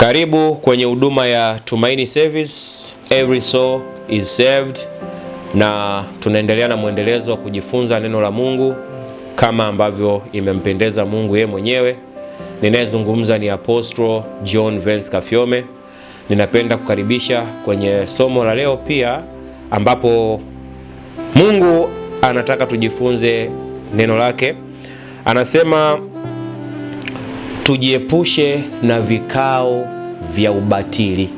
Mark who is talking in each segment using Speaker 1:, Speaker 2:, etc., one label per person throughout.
Speaker 1: Karibu kwenye huduma ya Tumaini Service, every soul is saved, na tunaendelea na mwendelezo wa kujifunza neno la Mungu kama ambavyo imempendeza Mungu yeye mwenyewe. Ninayezungumza ni Apostle John Vance Kafyome. Ninapenda kukaribisha kwenye somo la leo pia, ambapo Mungu anataka tujifunze neno lake. Anasema tujiepushe na vikao vya ubatili.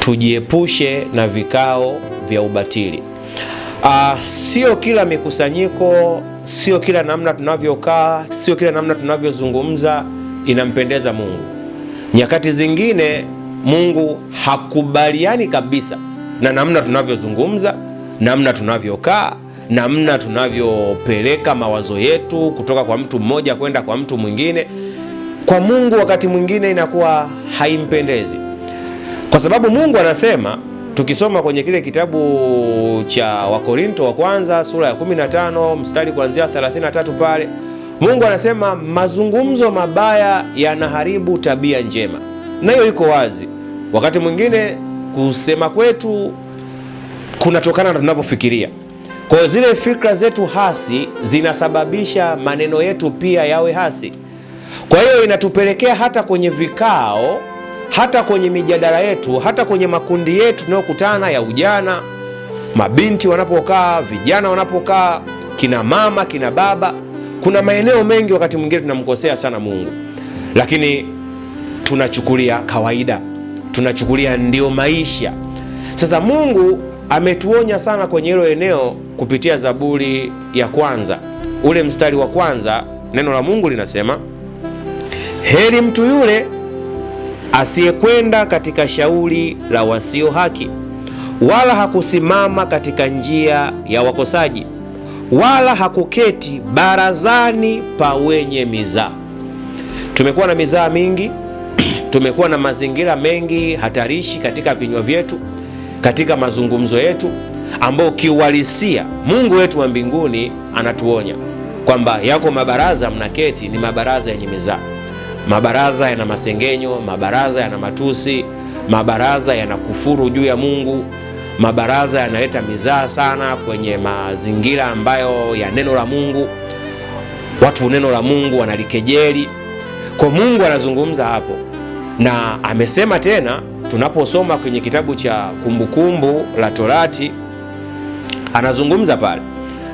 Speaker 1: Tujiepushe na vikao vya ubatili. Sio kila mikusanyiko, sio kila namna tunavyokaa, sio kila namna tunavyozungumza inampendeza Mungu. Nyakati zingine Mungu hakubaliani kabisa na namna tunavyozungumza, namna tunavyokaa, namna tunavyopeleka mawazo yetu kutoka kwa mtu mmoja kwenda kwa mtu mwingine. Kwa Mungu wakati mwingine inakuwa haimpendezi, kwa sababu Mungu anasema, tukisoma kwenye kile kitabu cha Wakorinto wa kwanza sura ya 15 mstari kuanzia 33 pale, Mungu anasema mazungumzo mabaya yanaharibu tabia njema. Na hiyo iko wazi. Wakati mwingine kusema kwetu kunatokana na tunavyofikiria. Kwa hiyo zile fikra zetu hasi zinasababisha maneno yetu pia yawe hasi. Kwa hiyo inatupelekea hata kwenye vikao, hata kwenye mijadala yetu, hata kwenye makundi yetu tunayokutana ya ujana, mabinti wanapokaa, vijana wanapokaa, kina mama, kina baba, kuna maeneo mengi wakati mwingine tunamkosea sana Mungu. Lakini tunachukulia kawaida, tunachukulia ndio maisha. Sasa Mungu ametuonya sana kwenye hilo eneo kupitia Zaburi ya kwanza, ule mstari wa kwanza. Neno la Mungu linasema, heri mtu yule asiyekwenda katika shauri la wasio haki, wala hakusimama katika njia ya wakosaji, wala hakuketi barazani pa wenye mizaa. Tumekuwa na mizaa mingi, tumekuwa na mazingira mengi hatarishi katika vinywa vyetu, katika mazungumzo yetu, ambao kiuhalisia Mungu wetu wa mbinguni anatuonya kwamba yako mabaraza mnaketi ni mabaraza yenye mizaa. Mabaraza yana masengenyo, mabaraza yana matusi, mabaraza yana kufuru juu ya Mungu, mabaraza yanaleta mizaa sana kwenye mazingira ambayo ya neno la Mungu. Watu neno la Mungu wanalikejeli. Kwa Mungu anazungumza hapo, na amesema tena tunaposoma kwenye kitabu cha Kumbukumbu la Torati, anazungumza pale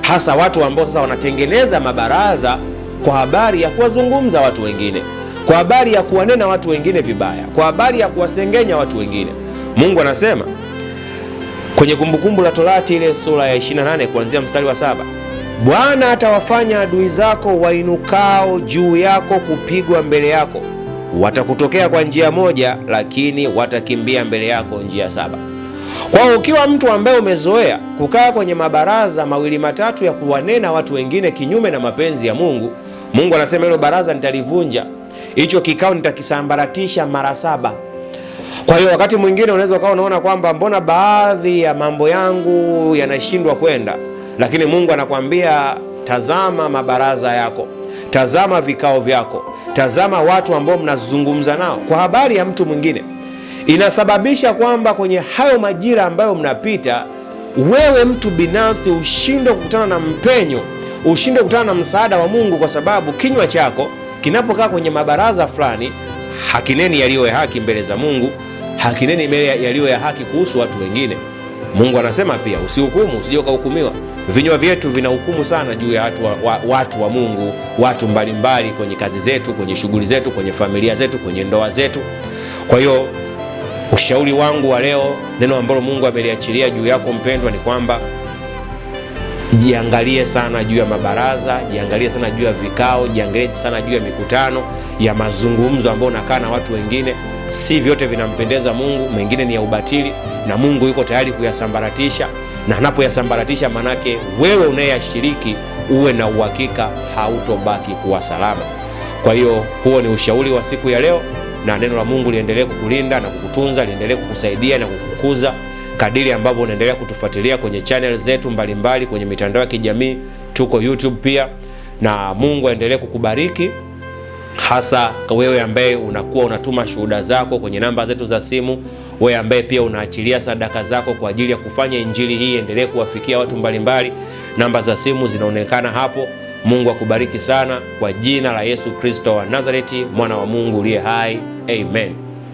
Speaker 1: hasa watu ambao sasa wanatengeneza mabaraza kwa habari ya kuwazungumza watu wengine, kwa habari ya kuwanena watu wengine vibaya, kwa habari ya kuwasengenya watu wengine. Mungu anasema kwenye Kumbukumbu la Torati ile sura ya 28 kuanzia mstari wa 7, Bwana atawafanya adui zako wainukao juu yako kupigwa mbele yako. Watakutokea kwa njia moja, lakini watakimbia mbele yako njia 7. Kwa hiyo ukiwa mtu ambaye umezoea kukaa kwenye mabaraza mawili matatu ya kuwanena watu wengine kinyume na mapenzi ya Mungu, Mungu anasema hilo baraza nitalivunja, hicho kikao nitakisambaratisha mara 7. Kwa hiyo wakati mwingine unaweza ukawa unaona kwamba mbona baadhi ya mambo yangu yanashindwa kwenda, lakini Mungu anakuambia tazama mabaraza yako, tazama vikao vyako, tazama watu ambao mnazungumza nao kwa habari ya mtu mwingine. Inasababisha kwamba kwenye hayo majira ambayo mnapita, wewe mtu binafsi ushinde kukutana na mpenyo, ushinde kukutana na msaada wa Mungu, kwa sababu kinywa chako kinapokaa kwenye mabaraza fulani hakineni yaliyo ya haki mbele za Mungu, hakineni yaliyo ya haki kuhusu watu wengine. Mungu anasema pia usihukumu, usije ukahukumiwa. Vinywa vyetu vinahukumu sana juu ya watu wa Mungu, watu mbalimbali kwenye kazi zetu, kwenye shughuli zetu, kwenye familia zetu, kwenye ndoa zetu. Kwa hiyo ushauri wangu wa leo, neno ambalo Mungu ameliachilia juu yako mpendwa, ni kwamba jiangalie sana juu ya mabaraza, jiangalie sana juu ya vikao, jiangalie sana juu ya mikutano ya mazungumzo ambayo unakaa na watu wengine. Si vyote vinampendeza Mungu, mengine ni ya ubatili, na Mungu yuko tayari kuyasambaratisha. Na anapoyasambaratisha, manake wewe unayeshiriki uwe na uhakika hautobaki kuwa salama. Kwa hiyo huo ni ushauri wa siku ya leo, na neno la Mungu liendelee kukulinda na kukutunza, liendelee kukusaidia na kukukuza kadiri ambavyo unaendelea kutufuatilia kwenye channel zetu mbalimbali kwenye mitandao ya kijamii. Tuko YouTube pia, na Mungu aendelee kukubariki hasa wewe ambaye unakuwa unatuma shuhuda zako kwenye namba zetu za simu, wewe ambaye pia unaachilia sadaka zako kwa ajili ya kufanya injili hii endelee kuwafikia watu mbalimbali. Namba za simu zinaonekana hapo. Mungu akubariki sana, kwa jina la Yesu Kristo wa Nazareti, mwana wa Mungu uliye hai. Amen.